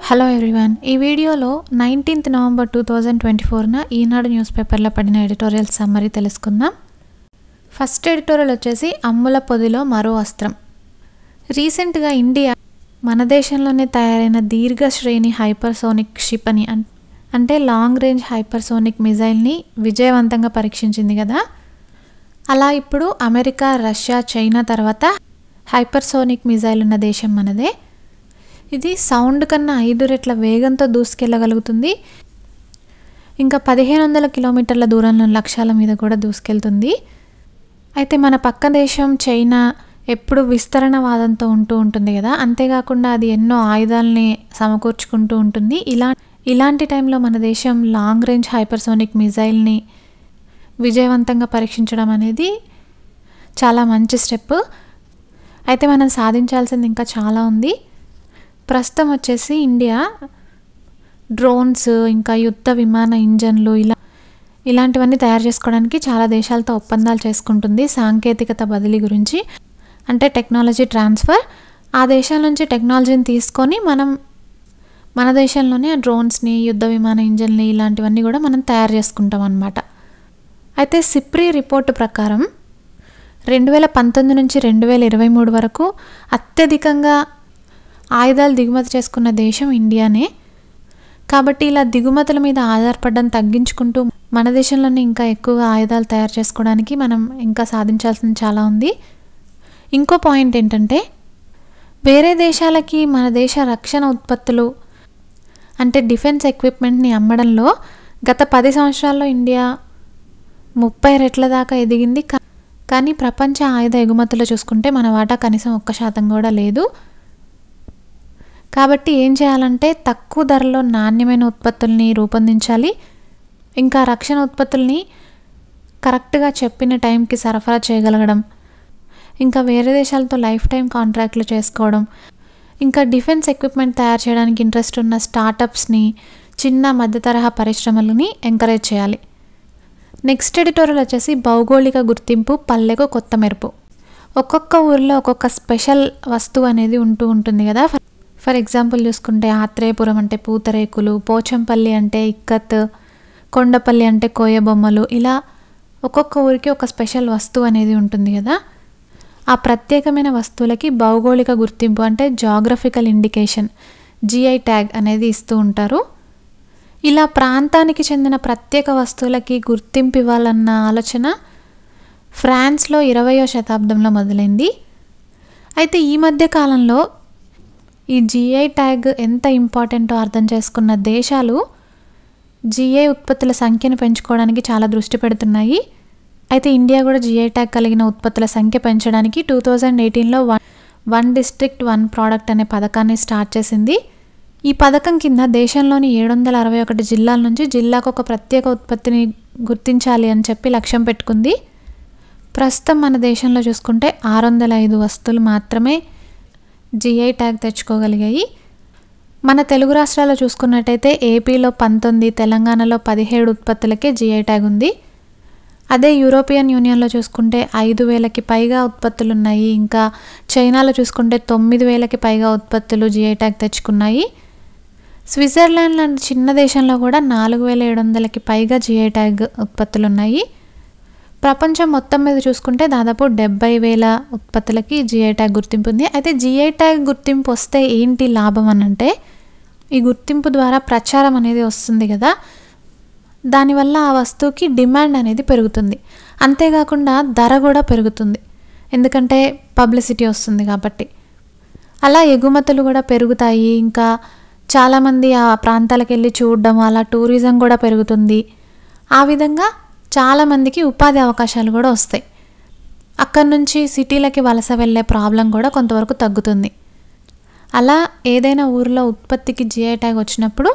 Hello everyone, ఈ వీడియోలో 19th November 2024న ఈనాడు news పేపర్లో పడిన ఎడిటోరియల్ సమ్మరీ తెలుసుకుందాం. ఫస్ట్ ఎడిటోరియల్ వచ్చేసి అమ్ముల పొదిలో మరో అస్త్రం. రీసెంట్గా ఇండియా మన దేశంలోనే తయారైన దీర్ఘ శ్రేణి హైపర్సోనిక్ క్షిపణి అంటే లాంగ్ రేంజ్ హైపర్సోనిక్ మిజైల్ని విజయవంతంగా పరీక్షించింది కదా. అలా ఇప్పుడు అమెరికా, రష్యా, చైనా తర్వాత హైపర్సోనిక్ మిజైల్ ఉన్న దేశం మనదే. ఇది సౌండ్ కన్నా 5 రెట్ల వేగంతో దూసుకెళ్ళగలుగుతుంది. ఇంకా 1500 కిలోమీటర్ల దూరంలో లక్ష్యాల మీద కూడా దూసుకెళ్తుంది. అయితే మన పక్క దేశం చైనా ఎప్పుడు విస్తరణవాదంతో ఉంటుంది కదా. అంతేకాకుండా అది ఎన్నో ఆయుధాలని సమకూర్చుకుంటూ ఉంటుంది. ఇలాంటి టైంలో మన దేశం లాంగ్ రేంజ్ హైపర్సోనిక్ మిజైల్ని విజయవంతంగా పరీక్షించడం అనేది చాలా మంచి స్టెప్. అయితే మనం సాధించాల్సింది ఇంకా చాలా ఉంది. ప్రస్తుతం వచ్చేసి ఇండియా డ్రోన్స్, ఇంకా యుద్ధ విమాన ఇంజన్లు ఇలాంటివన్నీ తయారు చేసుకోవడానికి చాలా దేశాలతో ఒప్పందాలు చేసుకుంటుంది. సాంకేతికత బదిలీ గురించి, అంటే టెక్నాలజీ ట్రాన్స్ఫర్. ఆ దేశాల నుంచి టెక్నాలజీని తీసుకొని మన దేశంలోనే ఆ డ్రోన్స్ని, యుద్ధ విమాన ఇంజన్లు ఇలాంటివన్నీ కూడా మనం తయారు చేసుకుంటాం అన్నమాట. అయితే సిప్రీ రిపోర్టు ప్రకారం 2019 నుంచి 2023 వరకు అత్యధికంగా ఆయుధాలు దిగుమతి చేసుకున్న దేశం ఇండియానే. కాబట్టి ఇలా దిగుమతుల మీద ఆధారపడడం తగ్గించుకుంటూ మన దేశంలోనే ఇంకా ఎక్కువగా ఆయుధాలు తయారు చేసుకోవడానికి మనం ఇంకా సాధించాల్సింది చాలా ఉంది. ఇంకో పాయింట్ ఏంటంటే, వేరే దేశాలకి మన దేశ రక్షణ ఉత్పత్తులు అంటే డిఫెన్స్ ఎక్విప్మెంట్ని అమ్మడంలో గత 10 సంవత్సరాల్లో ఇండియా 30 రెట్ల దాకా ఎదిగింది. కానీ ప్రపంచ ఆయుధ ఎగుమతులు చూసుకుంటే మన వాటా కనీసం 1% కూడా లేదు. కాబట్టి ఏం చేయాలంటే, తక్కువ ధరలో నాణ్యమైన ఉత్పత్తుల్ని రూపొందించాలి. ఇంకా రక్షణ ఉత్పత్తుల్ని కరెక్ట్గా చెప్పిన టైంకి సరఫరా చేయగలగడం, ఇంకా వేరే దేశాలతో లైఫ్ టైం కాంట్రాక్ట్లు చేసుకోవడం, ఇంకా డిఫెన్స్ ఎక్విప్మెంట్ తయారు చేయడానికి ఇంట్రెస్ట్ ఉన్న స్టార్టప్స్ని, చిన్న మధ్య తరహా పరిశ్రమలని ఎంకరేజ్ చేయాలి. నెక్స్ట్ ఎడిటోరియల్ వచ్చేసి భౌగోళిక గుర్తింపు, పల్లెకు కొత్త మెరుపు. ఒక్కొక్క ఊరిలో ఒక్కొక్క స్పెషల్ వస్తువు అనేది ఉంటుంది కదా. ఫర్ ఎగ్జాంపుల్ చూసుకుంటే ఆత్రేయపురం అంటే పూతరేకులు, పోచంపల్లి అంటే ఇక్కత్, కొండపల్లి అంటే కోయ బొమ్మలు. ఇలా ఒక్కొక్క ఊరికి ఒక స్పెషల్ వస్తువు అనేది ఉంటుంది కదా. ఆ ప్రత్యేకమైన వస్తువులకి భౌగోళిక గుర్తింపు అంటే జాగ్రఫికల్ ఇండికేషన్, జిఐ ట్యాగ్ అనేది ఇస్తూ ఉంటారు. ఇలా ప్రాంతానికి చెందిన ప్రత్యేక వస్తువులకి గుర్తింపు ఇవ్వాలన్న ఆలోచన ఫ్రాన్స్లో 20వ శతాబ్దంలో మొదలైంది. అయితే ఈ మధ్య కాలంలో ఈ జిఐ ట్యాగ్ ఎంత ఇంపార్టెంటో అర్థం చేసుకున్న దేశాలు జిఐ ఉత్పత్తుల సంఖ్యను పెంచుకోవడానికి చాలా దృష్టి పెడుతున్నాయి. అయితే ఇండియా కూడా జిఐ ట్యాగ్ కలిగిన ఉత్పత్తుల సంఖ్య పెంచడానికి 2018లో 1 డిస్ట్రిక్ట్ 1 ప్రోడక్ట్ అనే పథకాన్ని స్టార్ట్ చేసింది. ఈ పథకం కింద దేశంలోని 761 జిల్లాల నుంచి జిల్లాకు ఒక ప్రత్యేక ఉత్పత్తిని గుర్తించాలి అని చెప్పి లక్ష్యం పెట్టుకుంది. ప్రస్తుతం మన దేశంలో చూసుకుంటే 605 వస్తువులు మాత్రమే జిఐ ట్యాగ్ తెచ్చుకోగలిగాయి. మన తెలుగు రాష్ట్రాల్లో చూసుకున్నట్టయితే ఏపీలో 19, తెలంగాణలో 17 ఉత్పత్తులకే జిఐ ట్యాగ్ ఉంది. అదే యూరోపియన్ యూనియన్లో చూసుకుంటే 5000కి పైగా ఉత్పత్తులు ఉన్నాయి. ఇంకా చైనాలో చూసుకుంటే 9000కి పైగా ఉత్పత్తులు జిఐ ట్యాగ్ తెచ్చుకున్నాయి. స్విట్జర్లాండ్ లాంటి చిన్న దేశంలో కూడా 4700కి పైగా జిఐ ట్యాగ్ ఉత్పత్తులు ఉన్నాయి. ప్రపంచం మొత్తం మీద చూసుకుంటే దాదాపు 70,000 ఉత్పత్తులకి జిఐ ట్యాగ్ గుర్తింపు ఉంది. అయితే జిఐ ట్యాగ్ గుర్తింపు వస్తే ఏంటి లాభం అనంటే, ఈ గుర్తింపు ద్వారా ప్రచారం అనేది వస్తుంది కదా. దానివల్ల ఆ వస్తువుకి డిమాండ్ అనేది పెరుగుతుంది. అంతేకాకుండా ధర కూడా పెరుగుతుంది, ఎందుకంటే పబ్లిసిటీ వస్తుంది కాబట్టి. అలా ఎగుమతులు కూడా పెరుగుతాయి. ఇంకా చాలామంది ఆ ప్రాంతాలకు వెళ్ళి చూడడం, అలా టూరిజం కూడా పెరుగుతుంది. ఆ విధంగా చాలామందికి ఉపాధి అవకాశాలు కూడా వస్తాయి. అక్కడి నుంచి సిటీలకి వలస వెళ్ళే ప్రాబ్లం కూడా కొంతవరకు తగ్గుతుంది. అలా ఏదైనా ఊరిలో ఉత్పత్తికి జిఐ ట్యాగ్ వచ్చినప్పుడు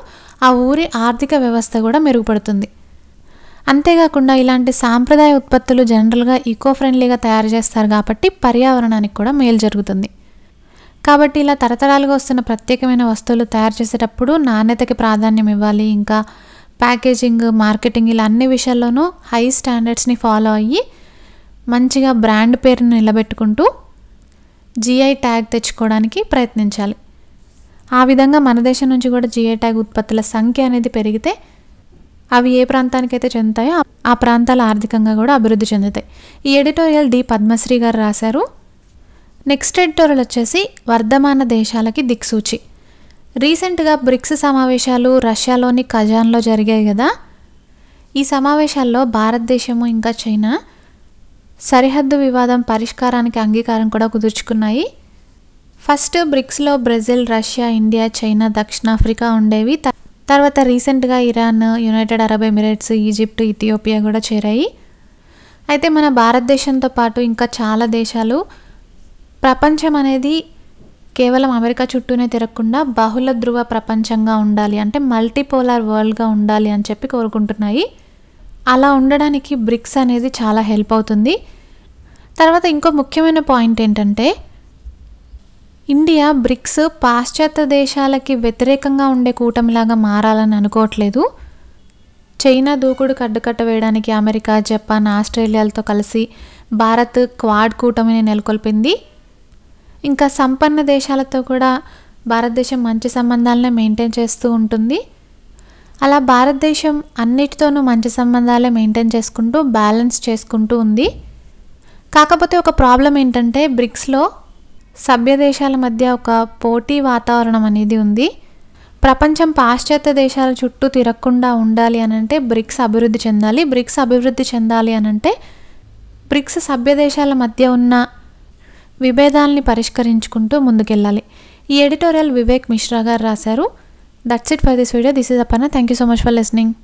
ఆ ఊరి ఆర్థిక వ్యవస్థ కూడా మెరుగుపడుతుంది. అంతేకాకుండా ఇలాంటి సాంప్రదాయ ఉత్పత్తులు జనరల్గా ఈకో ఫ్రెండ్లీగా తయారు చేస్తారు కాబట్టి పర్యావరణానికి కూడా మేలు జరుగుతుంది. కాబట్టి ఇలా తరతరాలుగా వస్తున్న ప్రత్యేకమైన వస్తువులు తయారు చేసేటప్పుడు నాణ్యతకి ప్రాధాన్యం ఇవ్వాలి. ఇంకా ప్యాకేజింగ్, మార్కెటింగ్ ఇలా అన్ని విషయాల్లోనూ హై స్టాండర్డ్స్ని ఫాలో అయ్యి మంచిగా బ్రాండ్ పేరును నిలబెట్టుకుంటూ జిఐ ట్యాగ్ తెచ్చుకోవడానికి ప్రయత్నించాలి. ఆ విధంగా మన దేశం నుంచి కూడా జిఐ ట్యాగ్ ఉత్పత్తుల సంఖ్య అనేది పెరిగితే అవి ఏ ప్రాంతానికైతే చెందుతాయో ఆ ప్రాంతాలు ఆర్థికంగా కూడా అభివృద్ధి చెందుతాయి. ఈ ఎడిటోరియల్ డి పద్మశ్రీ గారు రాశారు. నెక్స్ట్ ఎడిటోరియల్ వచ్చేసి వర్ధమాన దేశాలకి దిక్సూచి. రీసెంట్గా బ్రిక్స్ సమావేశాలు రష్యాలోని కజాన్లో జరిగాయి కదా. ఈ సమావేశాల్లో భారతదేశము ఇంకా చైనా సరిహద్దు వివాదం పరిష్కారానికి అంగీకారం కూడా కుదుర్చుకున్నాయి. ఫస్ట్ బ్రిక్స్లో బ్రెజిల్, రష్యా, ఇండియా, చైనా, దక్షిణాఫ్రికా ఉండేవి. తర్వాత రీసెంట్గా Iran, United Arab Emirates, Egypt, Ethiopia కూడా చేరాయి. అయితే మన భారతదేశంతో పాటు ఇంకా చాలా దేశాలు ప్రపంచం అనేది కేవలం అమెరికా చుట్టూనే తిరగకుండా బహుళ ధృవ ప్రపంచంగా ఉండాలి, అంటే మల్టీపోలార్ వరల్డ్గా ఉండాలి అని చెప్పి కోరుకుంటున్నాయి. అలా ఉండడానికి బ్రిక్స్ అనేది చాలా హెల్ప్ అవుతుంది. తర్వాత ఇంకో ముఖ్యమైన పాయింట్ ఏంటంటే ఇండియా బ్రిక్స్ పాశ్చాత్య దేశాలకి వ్యతిరేకంగా ఉండే కూటమిలాగా మారాలని అనుకోవట్లేదు. చైనా దూకుడు కడ్డుకట్ట వేయడానికి అమెరికా, జపాన్, ఆస్ట్రేలియాలతో కలిసి భారత్ క్వాడ్ కూటమిని నెలకొల్పింది. ఇంకా సంపన్న దేశాలతో కూడా భారతదేశం మంచి సంబంధాలనే మెయింటైన్ చేస్తూ ఉంటుంది. అలా భారతదేశం అన్నిటితోనూ మంచి సంబంధాలే మెయింటైన్ చేసుకుంటూ బ్యాలెన్స్ చేసుకుంటూ ఉంది. కాకపోతే ఒక ప్రాబ్లం ఏంటంటే బ్రిక్స్లో సభ్య దేశాల మధ్య ఒక పోటీ వాతావరణం అనేది ఉంది. ప్రపంచం పాశ్చాత్య దేశాల చుట్టూ తిరగకుండా ఉండాలి అనంటే బ్రిక్స్ అభివృద్ధి చెందాలి. బ్రిక్స్ అభివృద్ధి చెందాలి అనంటే బ్రిక్స్ సభ్య దేశాల మధ్య ఉన్న విభేదాలని పరిష్కరించుకుంటూ ముందుకెళ్ళాలి. ఈ ఎడిటోరియల్ వివేక్ మిశ్రా గారు రాశారు. That's it for this video. This is Aparna. Thank you so much for listening.